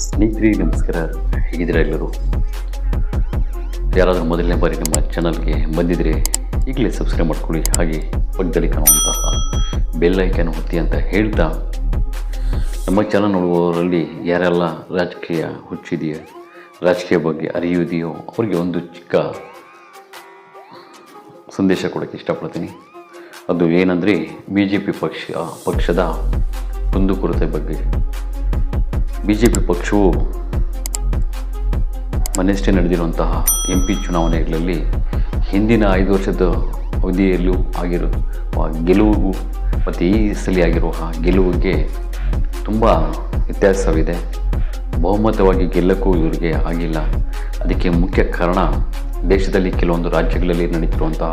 ಸ್ನೇಹಿತರಿಗೆ ನಮಸ್ಕಾರ. ಹೇಗಿದ್ದೀರಾ ಎಲ್ಲರೂ? ಯಾರಾದರೂ ಮೊದಲನೇ ಬಾರಿ ನಮ್ಮ ಚಾನಲ್ಗೆ ಬಂದಿದ್ದರೆ ಈಗಲೇ ಸಬ್ಸ್ಕ್ರೈಬ್ ಮಾಡ್ಕೊಳ್ಳಿ, ಹಾಗೆ ಪಕ್ಕದಲ್ಲಿ ಕಾಣುವಂತಹ ಬೆಲ್ ಐಕಾನ್ ಒತ್ತಿ ಅಂತ ಹೇಳ್ತಾ, ನಮ್ಮ ಚಾನಲ್ ನೋಡುವವರಲ್ಲಿ ಯಾರೆಲ್ಲ ರಾಜಕೀಯ ಹುಚ್ಚಿದೆಯೋ, ರಾಜಕೀಯ ಬಗ್ಗೆ ಅರಿಯುವುದೆಯೋ ಅವರಿಗೆ ಒಂದು ಚಿಕ್ಕ ಸಂದೇಶ ಕೊಡೋಕ್ಕೆ ಇಷ್ಟಪಡ್ತೀನಿ. ಅದು ಏನಂದರೆ BJP ಪಕ್ಷದ ಕುಂದುಕೊರತೆ ಬಗ್ಗೆ. BJP ಪಕ್ಷವು ಮೊನ್ನೆಯಷ್ಟೇ ನಡೆದಿರುವಂತಹ MP ಚುನಾವಣೆಗಳಲ್ಲಿ ಹಿಂದಿನ 5 ವರ್ಷದ ಅವಧಿಯಲ್ಲೂ ಆಗಿರೋ ಗೆಲುವು ಮತ್ತು ಈ ಸಲ ಆಗಿರುವ ಗೆಲುವಿಗೆ ತುಂಬ ವ್ಯತ್ಯಾಸವಿದೆ. ಬಹುಮತವಾಗಿ ಗೆಲ್ಲಕ್ಕೂ ಇವರಿಗೆ ಆಗಿಲ್ಲ. ಅದಕ್ಕೆ ಮುಖ್ಯ ಕಾರಣ ದೇಶದಲ್ಲಿ ಕೆಲವೊಂದು ರಾಜ್ಯಗಳಲ್ಲಿ ನಡೀತಿರುವಂತಹ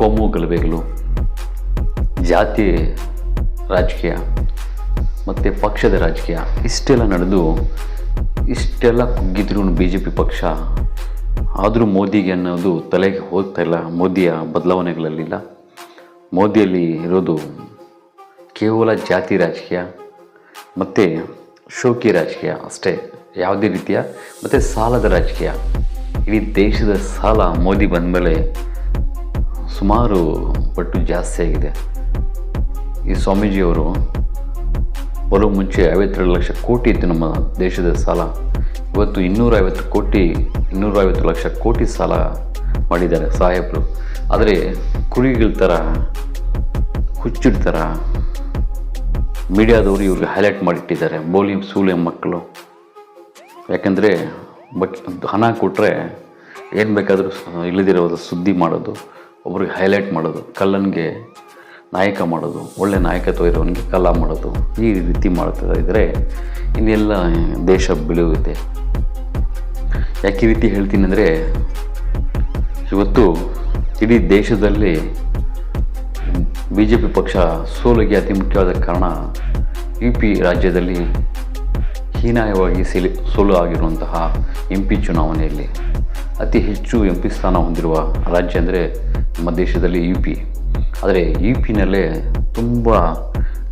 ಕೋಮು ಗಲಭೆಗಳು, ಜಾತಿ ರಾಜಕೀಯ ಮತ್ತು ಪಕ್ಷದ ರಾಜಕೀಯ ಇಷ್ಟೆಲ್ಲ ನಡೆದು ಇಷ್ಟೆಲ್ಲ ಕುಗ್ಗಿದ್ರೂ BJP ಪಕ್ಷ ಆದರೂ ಮೋದಿಗೆ ಅನ್ನೋದು ತಲೆಗೆ ಹೋಗ್ತಾ ಇಲ್ಲ. ಮೋದಿಯ ಬದಲಾವಣೆಗಳಲ್ಲಿಲ್ಲ. ಮೋದಿಯಲ್ಲಿ ಇರೋದು ಕೇವಲ ಜಾತಿ ರಾಜಕೀಯ ಮತ್ತು ಶೋಕಿ ರಾಜಕೀಯ ಅಷ್ಟೇ, ಯಾವುದೇ ರೀತಿಯ ಮತ್ತು ಸಾಲದ ರಾಜಕೀಯ. ಇಡೀ ದೇಶದ ಸಾಲ ಮೋದಿ ಬಂದ ಮೇಲೆ ಸುಮಾರು ಪಟ್ಟು ಜಾಸ್ತಿ ಆಗಿದೆ. ಈ ಸ್ವಾಮೀಜಿಯವರು ಬರೋ ಮುಂಚೆ 52 ಲಕ್ಷ ಕೋಟಿ ಇತ್ತು ನಮ್ಮ ದೇಶದ ಸಾಲ. ಇವತ್ತು 250 ಲಕ್ಷ ಕೋಟಿ ಸಾಲ ಮಾಡಿದ್ದಾರೆ ಸಾಹೇಬರು. ಆದರೆ ಕುರಿಗಳ ಥರ ಹುಚ್ಚಿಡ್ತಾರ ಮೀಡಿಯಾದವರು ಇವ್ರಿಗೆ ಹೈಲೈಟ್ ಮಾಡಿಟ್ಟಿದ್ದಾರೆ, ಬೋಲಿ ಸೂಳೆ ಮಕ್ಕಳು. ಯಾಕೆಂದರೆ ಹಣ ಕೊಟ್ಟರೆ ಏನು ಬೇಕಾದರೂ ಇಲ್ಲದಿರೋದು ಸುದ್ದಿ ಮಾಡೋದು, ಒಬ್ರಿಗೆ ಹೈಲೈಟ್ ಮಾಡೋದು, ಕಳ್ಳನಿಗೆ ನಾಯಕ ಮಾಡೋದು, ಒಳ್ಳೆ ನಾಯಕತ್ವ ಇರೋನಿಗೆ ಕಲ್ಲ ಮಾಡೋದು, ಈ ರೀತಿ ಮಾಡ್ತಾ ಇದ್ದರೆ ಇನ್ನೆಲ್ಲ ದೇಶ ಬೆಳೆಯುತ್ತೆ. ಯಾಕೆ ಈ ರೀತಿ ಹೇಳ್ತೀನಿ ಅಂದರೆ, ಇವತ್ತು ಇಡೀ ದೇಶದಲ್ಲಿ BJP ಪಕ್ಷ ಸೋಲಿಗೆ ಅತಿ ಮುಖ್ಯವಾದ ಕಾರಣ UP ರಾಜ್ಯದಲ್ಲಿ ಹೀನಾಯವಾಗಿ ಸೋಲು ಆಗಿರುವಂತಹ MP ಚುನಾವಣೆಯಲ್ಲಿ ಅತಿ ಹೆಚ್ಚು MP ಸ್ಥಾನ ಹೊಂದಿರುವ ರಾಜ್ಯ ಅಂದರೆ ನಮ್ಮ ದೇಶದಲ್ಲಿ UP. ಆದರೆ UPನಲ್ಲೇ ತುಂಬ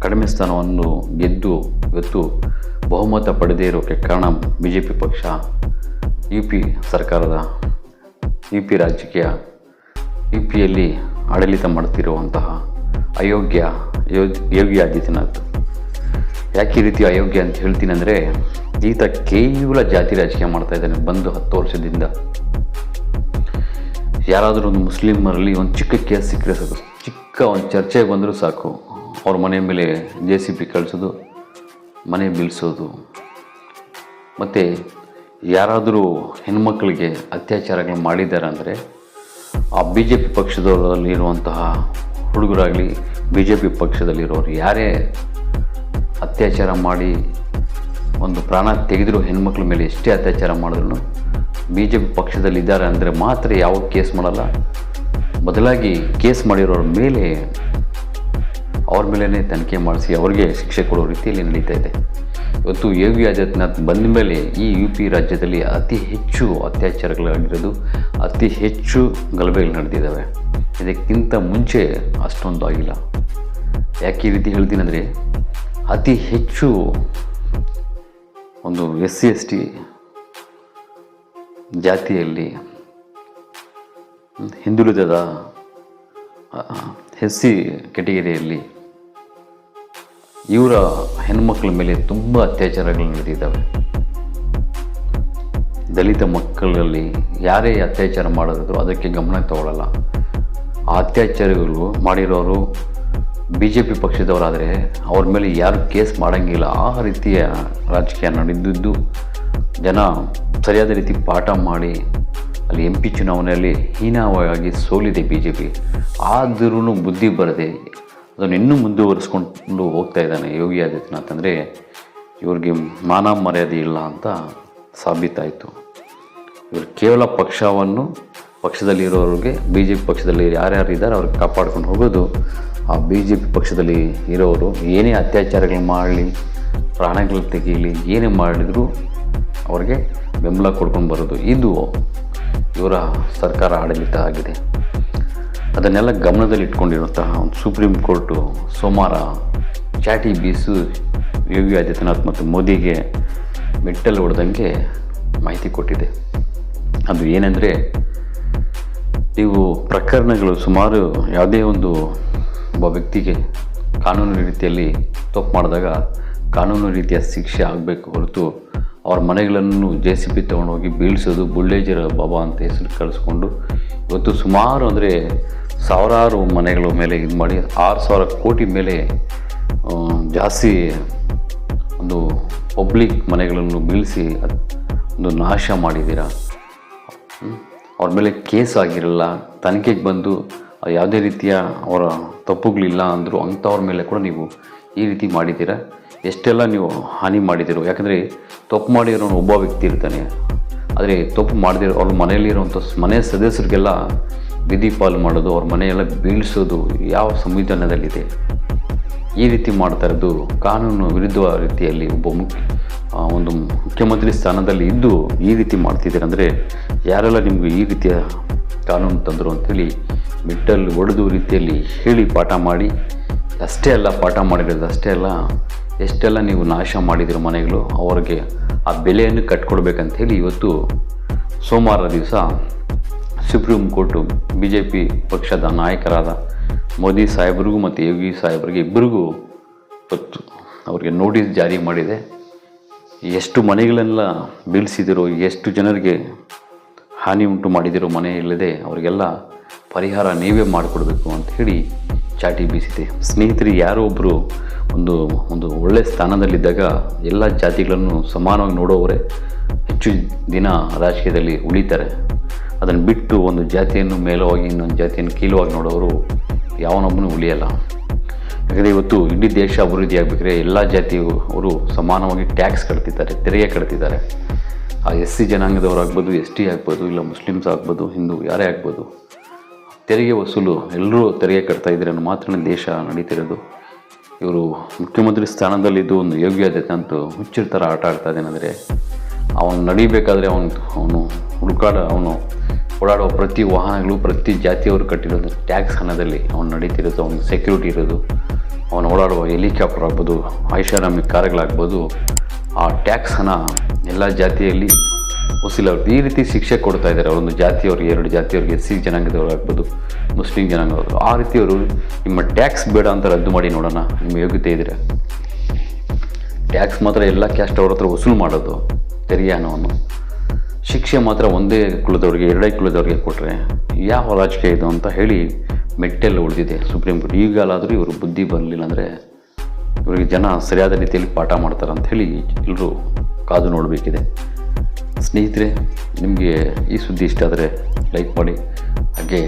ಕಡಿಮೆ ಸ್ಥಾನವನ್ನು ಗೆದ್ದು ಇವತ್ತು ಬಹುಮತ ಪಡೆದೇ ಇರೋಕ್ಕೆ ಕಾರಣ BJP ಪಕ್ಷ, UP ಸರ್ಕಾರದ UP ರಾಜಕೀಯ, UPಯಲ್ಲಿ ಆಡಳಿತ ಮಾಡ್ತಿರುವಂತಹ ಅಯೋಗ್ಯ ಯೋಗಿ ಆದಿತ್ಯನಾಥ್. ಯಾಕೆ ಈ ರೀತಿ ಅಯೋಗ್ಯ ಅಂತ ಹೇಳ್ತೀನಿ ಅಂದರೆ, ಈತ ಕೇವಲ ಜಾತಿ ರಾಜಕೀಯ ಮಾಡ್ತಾಯಿದ್ದಾನೆ ಬಂದು 10 ವರ್ಷದಿಂದ. ಯಾರಾದರೂ ಒಂದು ಮುಸ್ಲಿಮರಲ್ಲಿ ಒಂದು ಚಿಕ್ಕ ಕೇಸ್ ಸಿಕ್ಕರೆ ಸಾಕು, ಚಿಕ್ಕ ಒಂದು ಚರ್ಚೆಗೆ ಬಂದರೂ ಸಾಕು, ಅವ್ರ ಮನೆ ಮೇಲೆ JCB ಕಳಿಸೋದು, ಮನೆ ಬೀಳಿಸೋದು. ಮತ್ತು ಯಾರಾದರೂ ಹೆಣ್ಮಕ್ಳಿಗೆ ಅತ್ಯಾಚಾರಗಳು ಮಾಡಿದ್ದಾರೆ ಅಂದರೆ ಆ BJP ಪಕ್ಷದಲ್ಲಿರುವಂತಹ ಹುಡುಗರಾಗಲಿ, BJP ಪಕ್ಷದಲ್ಲಿರೋರು ಯಾರೇ ಅತ್ಯಾಚಾರ ಮಾಡಿ ಒಂದು ಪ್ರಾಣ ತೆಗೆದರೂ, ಹೆಣ್ಮಕ್ಳ ಮೇಲೆ ಎಷ್ಟೇ ಅತ್ಯಾಚಾರ ಮಾಡಿದ್ರು BJP ಪಕ್ಷದಲ್ಲಿದ್ದಾರೆ ಅಂದರೆ ಮಾತ್ರ ಯಾವ ಕೇಸ್ ಮಾಡಲ್ಲ. ಬದಲಾಗಿ ಕೇಸ್ ಮಾಡಿರೋರ ಮೇಲೆ ಅವ್ರ ಮೇಲೇ ತನಿಖೆ ಮಾಡಿಸಿ ಅವ್ರಿಗೆ ಶಿಕ್ಷೆ ಕೊಡೋ ರೀತಿಯಲ್ಲಿ ನಡೀತಾ ಇದೆ. ಇವತ್ತು ಯೋಗಿ ಆದಿತ್ಯನಾಥ್ ಬಂದ ಮೇಲೆ ಈ UP ರಾಜ್ಯದಲ್ಲಿ ಅತಿ ಹೆಚ್ಚು ಅತ್ಯಾಚಾರಗಳಾಗಿರೋದು, ಅತಿ ಹೆಚ್ಚು ಗಲಭೆಗಳು ನಡೆದಿದ್ದಾವೆ. ಇದಕ್ಕಿಂತ ಮುಂಚೆ ಅಷ್ಟೊಂದು ಆಗಿಲ್ಲ. ಯಾಕೆ ಈ ರೀತಿ ಹೇಳ್ತೀನಿ ಅಂದರೆ, ಅತಿ ಹೆಚ್ಚು ಒಂದು SC/ST ಜಾತಿಯಲ್ಲಿ ಹಿಂದುಳಿದ SC ಕೆಟಗರಿಯಲ್ಲಿ ಇವರ ಹೆಣ್ಮಕ್ಳ ಮೇಲೆ ತುಂಬ ಅತ್ಯಾಚಾರಗಳು ನಡೆದಿದ್ದಾವೆ. ದಲಿತ ಮಕ್ಕಳಲ್ಲಿ ಯಾರೇ ಅತ್ಯಾಚಾರ ಮಾಡಿದ್ರು ಅದಕ್ಕೆ ಗಮನ ತಗೊಳ್ಳಲ್ಲ. ಆ ಅತ್ಯಾಚಾರಗಳು ಮಾಡಿರೋರು BJP ಪಕ್ಷದವರಾದರೆ ಅವ್ರ ಮೇಲೆ ಯಾರು ಕೇಸ್ ಮಾಡೋಂಗಿಲ್ಲ. ಆ ರೀತಿಯ ರಾಜಕೀಯ ನಡೆದಿದ್ದು ಜನ ಸರಿಯಾದ ರೀತಿ ಪಾಠ ಮಾಡಿ ಅಲ್ಲಿ MP ಚುನಾವಣೆಯಲ್ಲಿ ಹೀನವಾಗಿ ಸೋಲಿದೆ BJP. ಆದರೂ ಬುದ್ಧಿ ಬರದೆ ಅದನ್ನು ಇನ್ನೂ ಮುಂದುವರಿಸ್ಕೊಂಡು ಹೋಗ್ತಾ ಇದ್ದಾನೆ ಯೋಗಿ ಆದಿತ್ಯನಾಥ್. ಅಂದರೆ ಇವ್ರಿಗೆ ಮಾನ ಮರ್ಯಾದೆ ಇಲ್ಲ ಅಂತ ಸಾಬೀತಾಯಿತು. ಇವರು ಕೇವಲ ಪಕ್ಷದಲ್ಲಿರೋರಿಗೆ ಬಿ ಜೆ ಪಿ ಪಕ್ಷದಲ್ಲಿ ಯಾರ್ಯಾರು ಇದ್ದಾರೆ ಅವ್ರಿಗೆ ಕಾಪಾಡ್ಕೊಂಡು ಹೋಗೋದು. ಆ ಬಿ ಜೆ ಪಿ ಪಕ್ಷದಲ್ಲಿ ಇರೋರು ಏನೇ ಅತ್ಯಾಚಾರಗಳು ಮಾಡಲಿ, ಪ್ರಾಣಗಳು ತೆಗೀಲಿ, ಏನೇ ಮಾಡಿದರೂ ಅವ್ರಿಗೆ ಬೆಂಬಲ ಕೊಡ್ಕೊಂಡು ಬರೋದು. ಇದು ಇವರ ಸರ್ಕಾರ ಆಡಳಿತ ಆಗಿದೆ. ಅದನ್ನೆಲ್ಲ ಗಮನದಲ್ಲಿ ಇಟ್ಕೊಂಡಿರುವಂತಹ ಒಂದು ಸುಪ್ರೀಂ ಕೋರ್ಟು ಸೋಮವಾರ ಚಾಟಿ ಬೀಸು ಯೋಗಿ ಆದಿತ್ಯನಾಥ್ ಮತ್ತು ಮೋದಿಗೆ ಮೆಟ್ಟಲು ಹೊಡೆದಂಗೆ ಮಾಹಿತಿ ಕೊಟ್ಟಿದೆ. ಅದು ಏನೆಂದರೆ, ನೀವು ಪ್ರಕರಣಗಳು ಸುಮಾರು ಯಾವುದೇ ಒಂದು ಒಬ್ಬ ವ್ಯಕ್ತಿಗೆ ಕಾನೂನು ರೀತಿಯಲ್ಲಿ ತಪ್ಪು ಮಾಡಿದಾಗ ಕಾನೂನು ರೀತಿಯ ಶಿಕ್ಷೆ ಆಗಬೇಕು ಹೊರತು ಅವ್ರ ಮನೆಗಳನ್ನು JCB ತೊಗೊಂಡೋಗಿ ಬೀಳಿಸೋದು, ಬುಲ್ಡೇಜರ್ ಬಾಬಾ ಅಂತ ಹೆಸರು ಕಳಿಸ್ಕೊಂಡು ಇವತ್ತು ಸುಮಾರು ಅಂದರೆ ಸಾವಿರಾರು ಮನೆಗಳ ಮೇಲೆ ಇದು ಮಾಡಿ 6,000 ಕೋಟಿ ಮೇಲೆ ಜಾಸ್ತಿ ಒಂದು ಪಬ್ಲಿಕ್ ಮನೆಗಳನ್ನು ಬೀಳಿಸಿ ಒಂದು ನಾಶ ಮಾಡಿದ್ದೀರ. ಅವ್ರ ಮೇಲೆ ಕೇಸ್ ಆಗಿರಲ್ಲ, ತನಿಖೆಗೆ ಬಂದು ಯಾವುದೇ ರೀತಿಯ ಅವರ ತಪ್ಪುಗಳಿಲ್ಲ ಅಂದರೂ ಅಂಥವ್ರ ಮೇಲೆ ಕೂಡ ನೀವು ಈ ರೀತಿ ಮಾಡಿದ್ದೀರ. ಎಷ್ಟೆಲ್ಲ ನೀವು ಹಾನಿ ಮಾಡಿದ್ದೀರೋ. ಯಾಕಂದರೆ ತಪ್ಪು ಮಾಡಿರೋನು ಒಬ್ಬ ವ್ಯಕ್ತಿ ಇರ್ತಾನೆ, ಆದರೆ ತಪ್ಪು ಮಾಡದಿರೋ ಅವ್ರ ಮನೆಯಲ್ಲಿರುವಂಥ ಮನೆ ಸದಸ್ಯರಿಗೆಲ್ಲ ವಿಧಿ ಪಾಲು ಮಾಡೋದು, ಅವ್ರ ಮನೆಯೆಲ್ಲ ಬೀಳಿಸೋದು ಯಾವ ಸಂವಿಧಾನದಲ್ಲಿದೆ? ಈ ರೀತಿ ಮಾಡ್ತಾ ಇರೋದು ಕಾನೂನು ವಿರುದ್ಧ ರೀತಿಯಲ್ಲಿ ಒಂದು ಮುಖ್ಯಮಂತ್ರಿ ಸ್ಥಾನದಲ್ಲಿ ಇದ್ದು ಈ ರೀತಿ ಮಾಡ್ತಿದ್ದೀರಂದರೆ ಯಾರೆಲ್ಲ ನಿಮಗೂ ಈ ರೀತಿಯ ಕಾನೂನು ತಂದರು ಅಂಥೇಳಿ ಮೆಟ್ಟಲು ಹೊಡೆದು ರೀತಿಯಲ್ಲಿ ಹೇಳಿ ಪಾಠ ಮಾಡಿ, ಅಷ್ಟೇ ಅಲ್ಲ ಪಾಠ ಮಾಡಿರೋದು ಅಷ್ಟೇ ಅಲ್ಲ, ಎಷ್ಟೆಲ್ಲ ನೀವು ನಾಶ ಮಾಡಿದಿರೋ ಮನೆಗಳು ಅವ್ರಿಗೆ ಆ ಬೆಲೆಯನ್ನು ಕಟ್ಕೊಡ್ಬೇಕಂಥೇಳಿ ಇವತ್ತು ಸೋಮವಾರ ದಿವಸ ಸುಪ್ರೀಂ ಕೋರ್ಟು BJP ಪಕ್ಷದ ನಾಯಕರಾದ ಮೋದಿ ಸಾಹೇಬ್ರಿಗೂ ಮತ್ತು ಯೋಗಿ ಸಾಹೇಬ್ರಿಗೆ ಇಬ್ಬರಿಗೂ ಇವತ್ತು ಅವ್ರಿಗೆ ನೋಟಿಸ್ ಜಾರಿ ಮಾಡಿದೆ. ಎಷ್ಟು ಮನೆಗಳೆಲ್ಲ ಬೀಳಿಸಿದಿರೋ, ಎಷ್ಟು ಜನರಿಗೆ ಹಾನಿ ಉಂಟು ಮಾಡಿದಿರೋ ಮನೆ ಇಲ್ಲದೆ ಅವರಿಗೆಲ್ಲ ಪರಿಹಾರ ನೀವೇ ಮಾಡಿಕೊಡ್ಬೇಕು ಅಂತ ಹೇಳಿ ಚಾಟಿ ಬೀಸಿದೆ. ಸ್ನೇಹಿತರು, ಯಾರೋ ಒಬ್ಬರು ಒಂದು ಒಳ್ಳೆಯ ಸ್ಥಾನದಲ್ಲಿದ್ದಾಗ ಎಲ್ಲ ಜಾತಿಗಳನ್ನು ಸಮಾನವಾಗಿ ನೋಡೋವರೇ ಹೆಚ್ಚು ದಿನ ರಾಜಕೀಯದಲ್ಲಿ ಉಳಿತಾರೆ. ಅದನ್ನು ಬಿಟ್ಟು ಒಂದು ಜಾತಿಯನ್ನು ಮೇಲವಾಗಿ ಇನ್ನೊಂದು ಜಾತಿಯನ್ನು ಕೀಲುವಾಗಿ ನೋಡೋರು ಯಾವನೊಬ್ಬನೂ ಉಳಿಯಲ್ಲ. ಯಾಕಂದರೆ ಇವತ್ತು ಇಡೀ ದೇಶ ಅಭಿವೃದ್ಧಿ ಆಗಬೇಕಾದ್ರೆ ಎಲ್ಲ ಜಾತಿಯವರು ಸಮಾನವಾಗಿ ಟ್ಯಾಕ್ಸ್ ಕಟ್ತಿದ್ದಾರೆ, ತೆರಿಗೆ ಕಟ್ತಿದ್ದಾರೆ. ಆ SC ಜನಾಂಗದವರು ಆಗ್ಬೋದು, ST ಆಗ್ಬೋದು, ಇಲ್ಲ ಮುಸ್ಲಿಮ್ಸ್ ಆಗ್ಬೋದು, ಹಿಂದೂ ಯಾರೇ ಆಗ್ಬೋದು, ತೆರಿಗೆ ವಸೂಲು ಎಲ್ಲರೂ ತೆರಿಗೆ ಕಟ್ತಾ ಇದ್ದಾರೆ ಅನ್ನೋ ಮಾತ್ರ ದೇಶ ನಡೀತಿರೋದು. ಇವರು ಮುಖ್ಯಮಂತ್ರಿ ಸ್ಥಾನದಲ್ಲಿದ್ದು ಒಂದು ಯೋಗಿ ಆದಿತ್ಯನಾಥ್ ಹುಚ್ಚಿರ ಥರ ಆಟ ಆಡ್ತಾ ಇದ್ದಾನೆಂದರೆ, ಅವನು ನಡಿಬೇಕಾದ್ರೆ ಅವನು ಓಡಾಡೋ ಪ್ರತಿ ವಾಹನಗಳು ಪ್ರತಿ ಜಾತಿಯವರು ಕಟ್ಟಿರೋದು ಟ್ಯಾಕ್ಸ್ ಹಣದಲ್ಲಿ ಅವನು ನಡೀತಿರೋದು. ಅವನಿಗೆ ಸೆಕ್ಯೂರಿಟಿ ಇರೋದು, ಅವನು ಓಡಾಡುವ ಹೆಲಿಕಾಪ್ಟರ್ ಆಗ್ಬೋದು, ಐಷಾರಾಮಿ ಕಾರುಗಳಾಗ್ಬೋದು, ಆ ಟ್ಯಾಕ್ಸ್ ಹಣ ಎಲ್ಲ ಜಾತಿಯಲ್ಲಿ ವಸೂಲಾಗುತ್ತೆ. ಈ ರೀತಿ ಶಿಕ್ಷೆ ಕೊಡ್ತಾ ಇದ್ದಾರೆ. ಒಂದು ಜಾತಿಯವ್ರಿಗೆ, 2 ಜಾತಿಯವ್ರಿಗೆ, SC ಜನಾಂಗದವ್ರು ಆಗ್ಬೋದು, ಮುಸ್ಲಿಂ ಜನಾಂಗದವರು, ಆ ರೀತಿಯವರು ನಿಮ್ಮ ಟ್ಯಾಕ್ಸ್ ಬೇಡ ಅಂತ ರದ್ದು ಮಾಡಿ ನೋಡೋಣ. ನಿಮ್ಮ ಯೋಗ್ಯತೆ ಇದ್ದರೆ ಟ್ಯಾಕ್ಸ್ ಮಾತ್ರ ಎಲ್ಲ ಕ್ಯಾಸ್ಟ್ ಅವ್ರ ಹತ್ರ ವಸೂಲು ಮಾಡೋದು, ತೆರಿಗೆ ಹಣವನ್ನು. ಶಿಕ್ಷೆ ಮಾತ್ರ ಒಂದೇ ಕುಲದವ್ರಿಗೆ, 2 ಕುಲದವ್ರಿಗೆ ಕೊಟ್ಟರೆ ಯಾವ ರಾಜಕೀಯ ಇದು ಅಂತ ಹೇಳಿ ಮೆಟ್ಟೆಲ್ಲ ಉಳಿದಿದೆ ಸುಪ್ರೀಂ ಕೋರ್ಟ್. ಈಗಲಾದರೂ ಇವರು ಬುದ್ಧಿ ಬರಲಿಲ್ಲ ಅಂದರೆ ಇವರಿಗೆ ಜನ ಸರಿಯಾದ ರೀತಿಯಲ್ಲಿ ಪಾಠ ಮಾಡ್ತಾರೆ ಅಂತ ಹೇಳಿ ಎಲ್ಲರೂ ಕಾದು ನೋಡಬೇಕಿದೆ. ಸ್ನೇಹಿತರೆ, ನಿಮಗೆ ಈ ಸುದ್ದಿ ಇಷ್ಟ ಆದರೆ ಲೈಕ್ ಮಾಡಿ, ಹಾಗೆ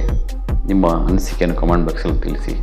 ನಿಮ್ಮ ಅನಿಸಿಕೆಯನ್ನು ಕಮೆಂಟ್ ಬಾಕ್ಸಲ್ಲಿ ತಿಳಿಸಿ.